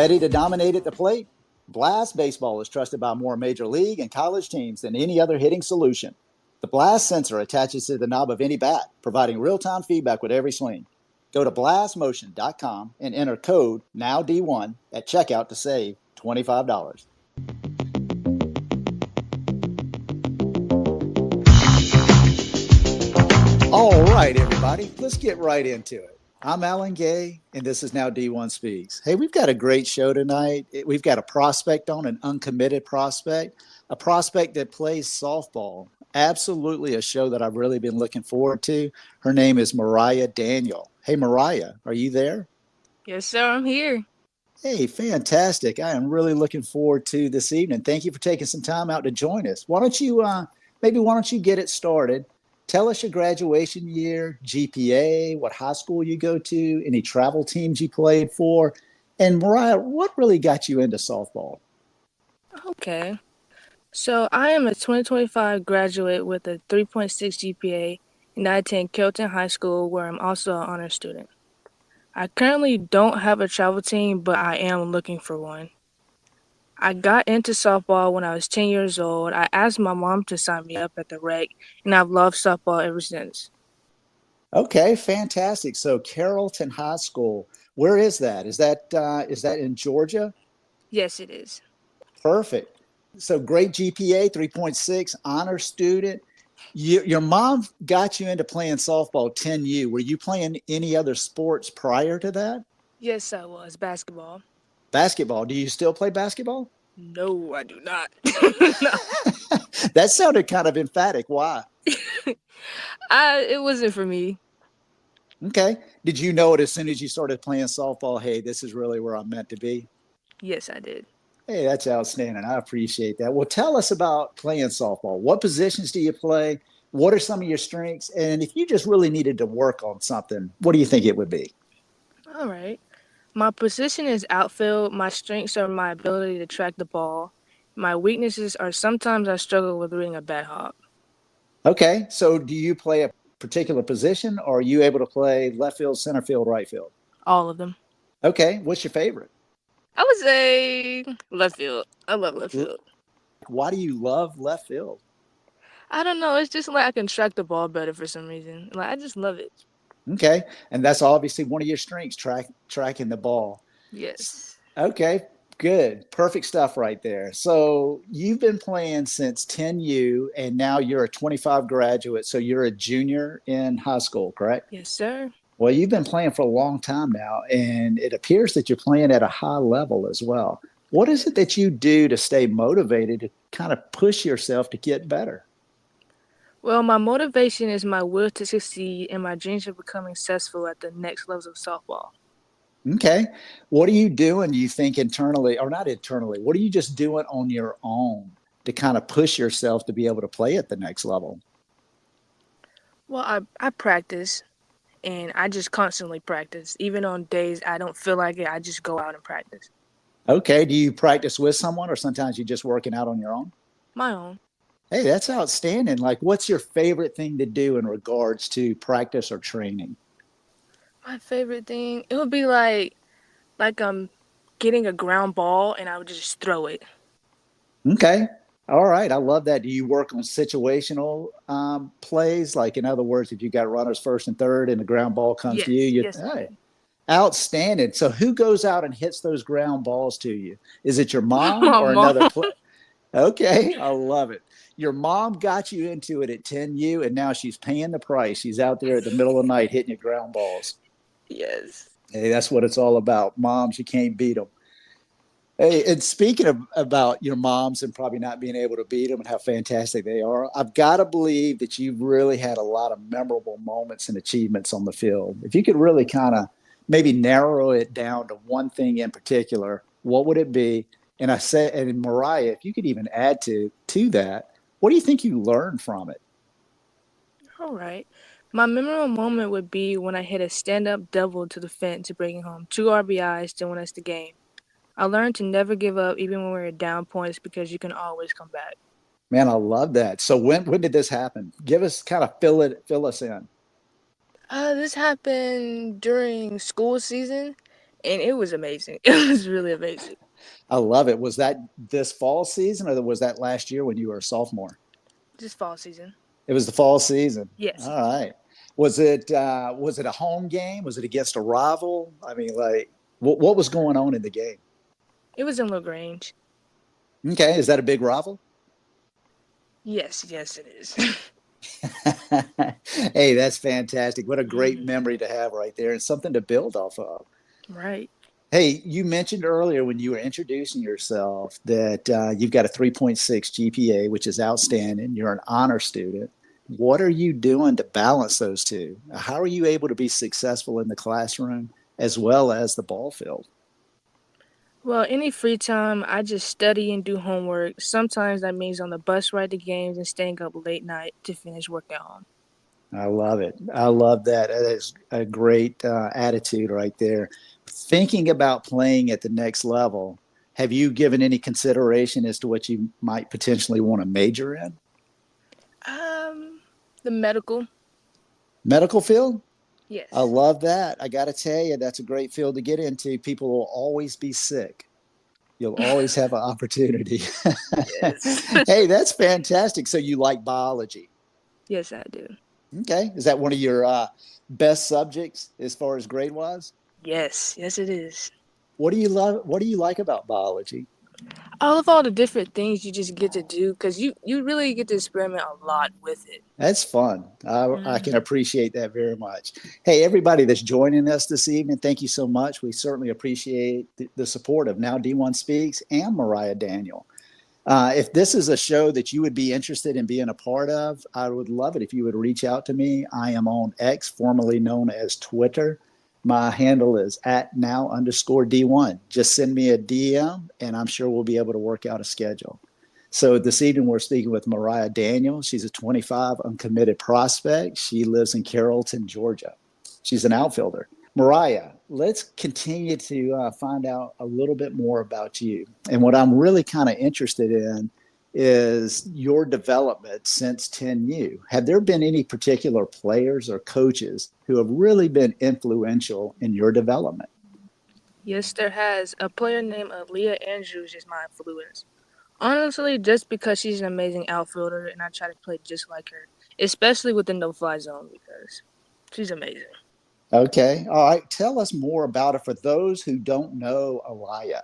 Ready to dominate at the plate? Blast Baseball is trusted by more major league and college teams than any other hitting solution. The Blast sensor attaches to the knob of any bat, providing real-time feedback with every swing. Go to blastmotion.com and enter code NOWD1 at checkout to save $25. All right, everybody, let's get right into it. I'm Alan Gay, and this is Now D1 Speaks. Hey, we've got a great show tonight. We've got a prospect on, an uncommitted prospect, a prospect that plays softball. Absolutely a show that I've really been looking forward to. Her name is Mariah Daniel. Hey, Mariah, are you there? Yes, sir, I'm here. Hey, fantastic. I am really looking forward to this evening. Thank you for taking some time out to join us. Why don't you get it started? Tell us your graduation year, GPA, what high school you go to, any travel teams you played for. And Mariah, what really got you into softball? Okay. So I am a 2025 graduate with a 3.6 GPA, and I attend Kelton High School, where I'm also an honor student. I currently don't have a travel team, but I am looking for one. I got into softball when I was 10 years old. I asked my mom to sign me up at the rec, and I've loved softball ever since. Okay, fantastic. So Carrollton High School, where is that? Is that in Georgia? Yes, it is. Perfect. So great GPA, 3.6, honor student. Your mom got you into playing softball 10U. Were you playing any other sports prior to that? Yes, I was. Basketball. Basketball. Do you still play basketball? No, I do not. That sounded kind of emphatic. Why? It wasn't for me. Okay. Did you know it as soon as you started playing softball? Hey, this is really where I'm meant to be. Yes, I did. Hey, that's outstanding. I appreciate that. Well, tell us about playing softball. What positions do you play? What are some of your strengths? And if you just really needed to work on something, what do you think it would be? All right. My position is outfield. My strengths are my ability to track the ball. My weaknesses are sometimes I struggle with reading a bat hop. Okay. So do you play a particular position or are you able to play left field, center field, right field? All of them. Okay. What's your favorite? I would say left field. I love left L- field. Why do you love left field? I don't know. It's just like I can track the ball better for some reason. Like I just love it. Okay. And that's obviously one of your strengths, tracking the ball. Yes. Okay, good. Perfect stuff right there. So you've been playing since 10U and now you're a 25 graduate. So you're a junior in high school, correct? Yes, sir. Well, you've been playing for a long time now, and it appears that you're playing at a high level as well. What is it that you do to stay motivated to kind of push yourself to get better? Well, my motivation is my will to succeed and my dreams of becoming successful at the next levels of softball. Okay. What are you doing, you think, internally, or not internally? What are you just doing on your own to kind of push yourself to be able to play at the next level? Well, I practice and I just constantly practice. Even on days I don't feel like it, I just go out and practice. Okay. Do you practice with someone or sometimes you're just working out on your own? My own. Hey, that's outstanding. Like, what's your favorite thing to do in regards to practice or training? My favorite thing, it would be like getting a ground ball and I would just throw it. Okay. All right. I love that. Do you work on situational plays? Like, in other words, if you got runners first and third and the ground ball comes to you, Yes, yes, I hey, do. outstanding. So, who goes out and hits those ground balls to you? Is it your mom My or mom. another player? Okay, I love it. Your mom got you into it at 10U, and now she's paying the price. She's out there at the middle of the night hitting your ground balls. Yes. Hey, that's what it's all about. Moms, you can't beat them. Hey, and speaking of about your moms and probably not being able to beat them and how fantastic they are, I've got to believe that you've really had a lot of memorable moments and achievements on the field. If you could really kind of maybe narrow it down to one thing in particular, what would it be? And I said, and Mariah, if you could even add to that, what do you think you learned from it? All right. My memorable moment would be when I hit a stand-up double to the fence to bring home two RBIs to win us the game. I learned to never give up even when we were down points because you can always come back. Man, I love that. So when did this happen? Give us kind of fill us in. This happened during school season. and it was amazing. It was really amazing. I love it. Was that this fall season or was that last year when you were a sophomore? Just fall season. It was the fall season. Yes, All yes. right. Was it a home game? Was it against a rival? I mean, like, what was going on in the game? It was in LaGrange. Okay, is that a big rival? Yes, yes, it is. Hey, that's fantastic. What a great Hmm. memory to have right there and something to build off of. Right. Hey, you mentioned earlier when you were introducing yourself that you've got a 3.6 GPA, which is outstanding. You're an honor student. What are you doing to balance those two? How are you able to be successful in the classroom as well as the ball field? Well, any free time, I just study and do homework. Sometimes that means on the bus ride to games and staying up late night to finish work at home. I love it. I love that. That is a great attitude right there. Thinking about playing at the next level, have you given any consideration as to what you might potentially want to major in? Um, the medical. Medical field? I Yes. love that. I got to tell you, that's a great field to get into. People will always be sick. You'll always have an opportunity. Yes. Hey, that's fantastic. So you like biology? Yes, I do. Okay. Is that one of your best subjects as far as grade wise? Yes, yes, it is. What do you love? What do you like about biology? I love all the different things you just get to do because you really get to experiment a lot with it. That's fun. I can Hmm. appreciate that very much. Hey, everybody that's joining us this evening, thank you so much. We certainly appreciate the support of Now D1 Speaks and Mariah Daniel. If this is a show that you would be interested in being a part of, I would love it if you would reach out to me. I am on X, formerly known as Twitter. My handle is at now underscore D1. Just send me a DM and I'm sure we'll be able to work out a schedule. So this evening we're speaking with Mariah Daniel. She's a 25 uncommitted prospect. She lives in Carrollton, Georgia. She's an outfielder. Mariah, let's continue to find out a little bit more about you. And what I'm really kind of interested in is your development since 10U. Have there been any particular players or coaches who have really been influential in your development? Yes, there has. A player named Aaliyah Andrews is my influence. Honestly, just because she's an amazing outfielder and I try to play just like her, especially within the fly zone because she's amazing. Okay. All right. Tell us more about it for those who don't know Aliyah.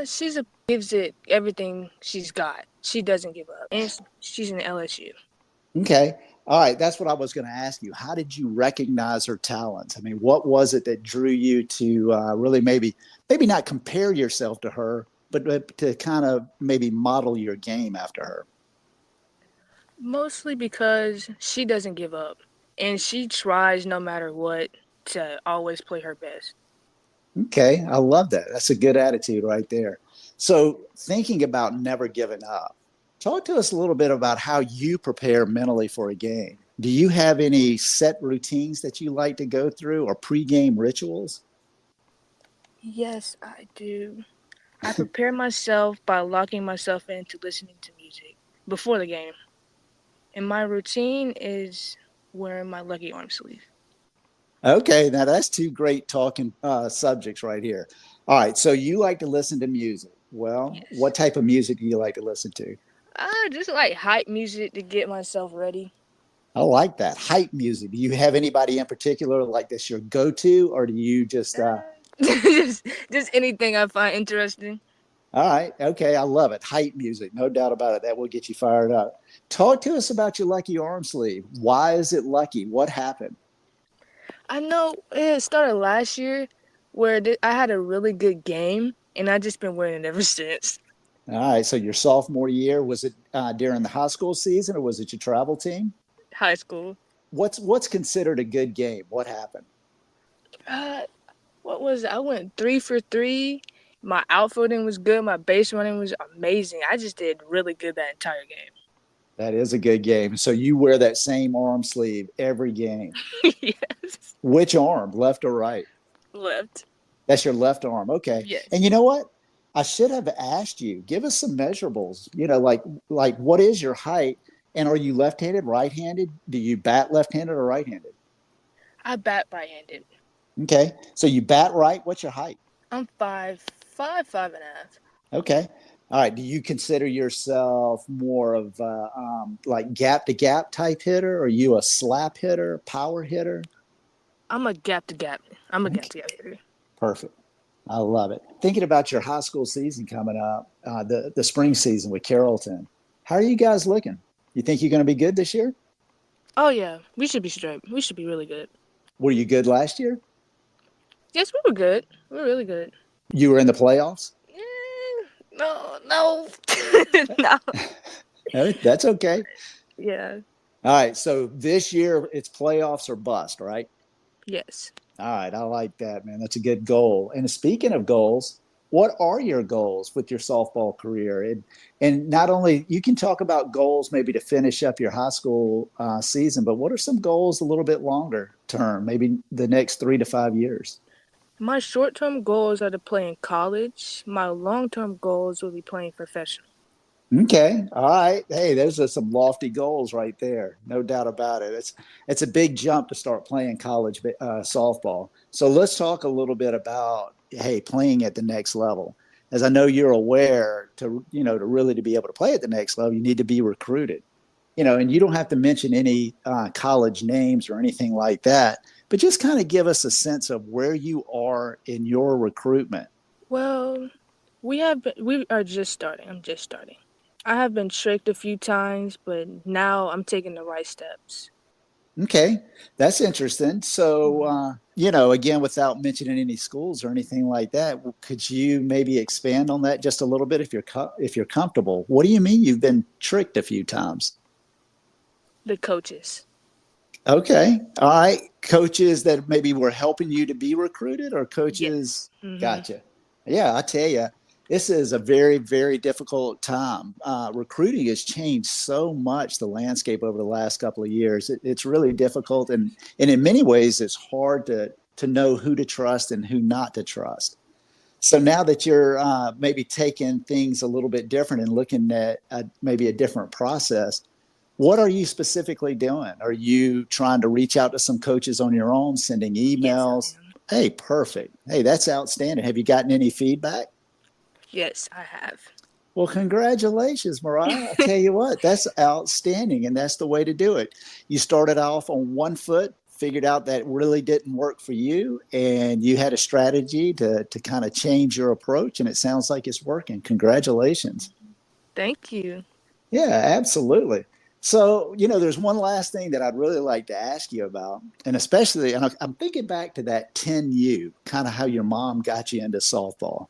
She's a gives it everything she's got. She doesn't give up, and she's in LSU. Okay. All right. That's what I was going to ask you. How did you recognize her talents? I mean, what was it that drew you to really maybe not compare yourself to her, but to kind of maybe model your game after her? Mostly because she doesn't give up, and she tries no matter what to always play her best. Okay. I love that. That's a good attitude right there. So, thinking about never giving up, talk to us a little bit about how you prepare mentally for a game. Do you have any set routines that you like to go through or pregame rituals? Yes, I do. I prepare myself by locking myself into listening to music before the game, and my routine is wearing my lucky arm sleeve. Okay, now that's two great talking subjects right here. All right, so you like to listen to music. Well, Yes. what type of music do you like to listen to? Just like hype music to get myself ready. I like that hype music. Do you have anybody in particular like this your go to, or do you just? Just anything I find interesting. All right, okay, I love it. Hype music, no doubt about it. That will get you fired up. Talk to us about your lucky arm sleeve. Why is it lucky? What happened? I know it started last year where I had a really good game, and I just been wearing it ever since All right, so your sophomore year was it during the high school season, or was it your travel team? high school. What's considered a good game? What happened? Uh, what was it? I went 3 for 3. My outfielding was good. My base running was amazing. I just did really good that entire That is a good game. So you wear that same arm sleeve every game. game. Yes. Which arm, left or right? Left. That's your left arm. Okay. And Yes. you know what? I should have asked you. Give us some measurables. Like what is your height? And are you left-handed, right-handed? Do you bat left-handed or right-handed? I bat right-handed. Okay. So you bat right. What's your height? I'm 5'5", 5.5". Okay. All right. Do you consider yourself more of like gap to gap type hitter? Or are you a slap hitter, power hitter? I'm a gap to gap. I'm a gap Okay. to gap hitter. Perfect. I love it. Thinking about your high school season coming up, the spring season with Carrollton. How are you guys looking? You think you're going to be good this year? Oh yeah, we should be straight. We should be really good. Were you good last year? Yes, we were good. We were really good. You were in the playoffs? No, no, no. That's okay. Yeah. All right. So this year it's playoffs or bust, right? Yes. All right. I like that, man. That's a good goal. And speaking of goals, what are your goals with your softball career? And not only you can talk about goals maybe to finish up your high school season, but what are some goals a little bit longer term, maybe the next 3 to 5 years? My short-term goals are to play in college. My long-term goals will be playing professional. Okay. All right. Hey, those are some lofty goals right there. No doubt about it. It's a big jump to start playing college softball. So let's talk a little bit about hey, playing at the next level. As I know you're aware to really to be able to play at the next level, you need to be recruited. And you don't have to mention any college names or anything like that, but just kind of give us a sense of where you are in your recruitment. Well, we are just starting. I'm just starting. I have been tricked a few times, but now I'm taking the right steps. Okay, that's interesting. So, Mhm. again, without mentioning any schools or anything like that, could you maybe expand on that just a little bit if you're comfortable? What do you mean you've been tricked a few times? The coaches. Okay, all right. Coaches that maybe were helping you to be recruited, or Yes. coaches? Hmm. Gotcha. Yeah, I tell you, this is a very, very difficult time. Recruiting has changed so much the landscape over the last couple of years. It's really difficult, and in many ways, it's hard to know who to trust and who not to trust. So now that you're maybe taking things a little bit different and looking at maybe a different process, what are you specifically doing? Are you trying to reach out to some coaches on your own, sending Yes, I emails? am. Hey, perfect. Hey, that's outstanding. Have you gotten any feedback? Yes, I have. Well, congratulations, Mariah. I tell you what, that's outstanding. And that's the way to do it. You started off on one foot, figured out that really didn't work for you, and you had a strategy to kind of change your approach. And it sounds like it's working. Congratulations. Thank you. Yeah, absolutely. So, there's one last thing that I'd really like to ask you about, and especially, and I'm thinking back to that 10U, kind of how your mom got you into softball.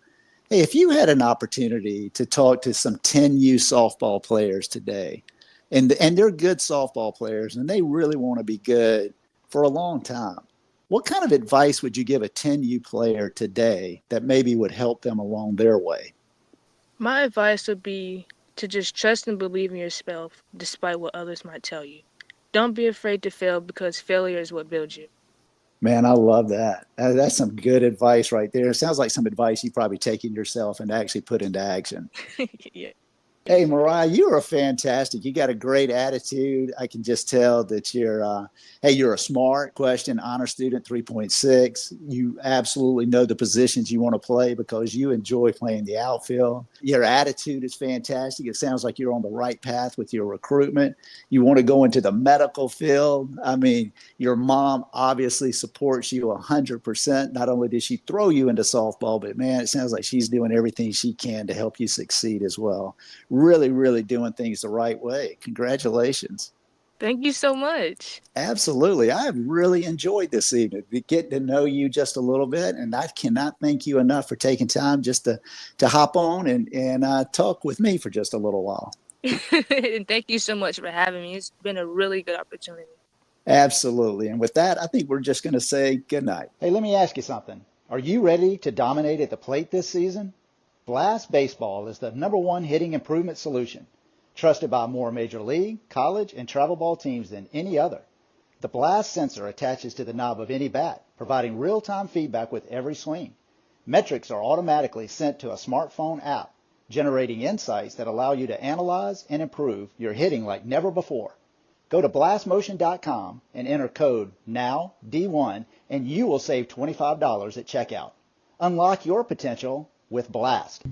Hey, if you had an opportunity to talk to some 10U softball players today, and they're good softball players, and they really want to be good for a long time, what kind of advice would you give a 10U player today that maybe would help them along their way? My advice would be to just trust and believe in yourself despite what others might tell you. Don't be afraid to fail because failure is what builds you. Man, I love that. That's some good advice right there. It sounds like some advice you probably taken yourself and actually put into action. Yeah. Hey, Mariah, you are fantastic. You got a great attitude. I can just tell that you're a smart question, honor student 3.6. You absolutely know the positions you want to play because you enjoy playing the outfield. Your attitude is fantastic. It sounds like you're on the right path with your recruitment. You want to go into the medical field. I mean, your mom obviously supports you 100%. Not only did she throw you into softball, but man, it sounds like she's doing everything she can to help you succeed as well. Really, really doing things the right way. Congratulations. Thank you so much. Absolutely. I have really enjoyed this evening, getting to know you just a little bit. And I cannot thank you enough for taking time just to hop on and talk with me for just a little while. And thank you so much for having me. It's been a really good opportunity. Absolutely. And with that, I think we're just going to say good night. Hey, let me ask you something. Are you ready to dominate at the plate this season? Blast Baseball is the #1 hitting improvement solution, trusted by more major league, college, and travel ball teams than any other. The Blast sensor attaches to the knob of any bat, providing real-time feedback with every swing. Metrics are automatically sent to a smartphone app, generating insights that allow you to analyze and improve your hitting like never before. Go to blastmotion.com and enter code NOWD1 and you will save $25 at checkout. Unlock your potential with Blast.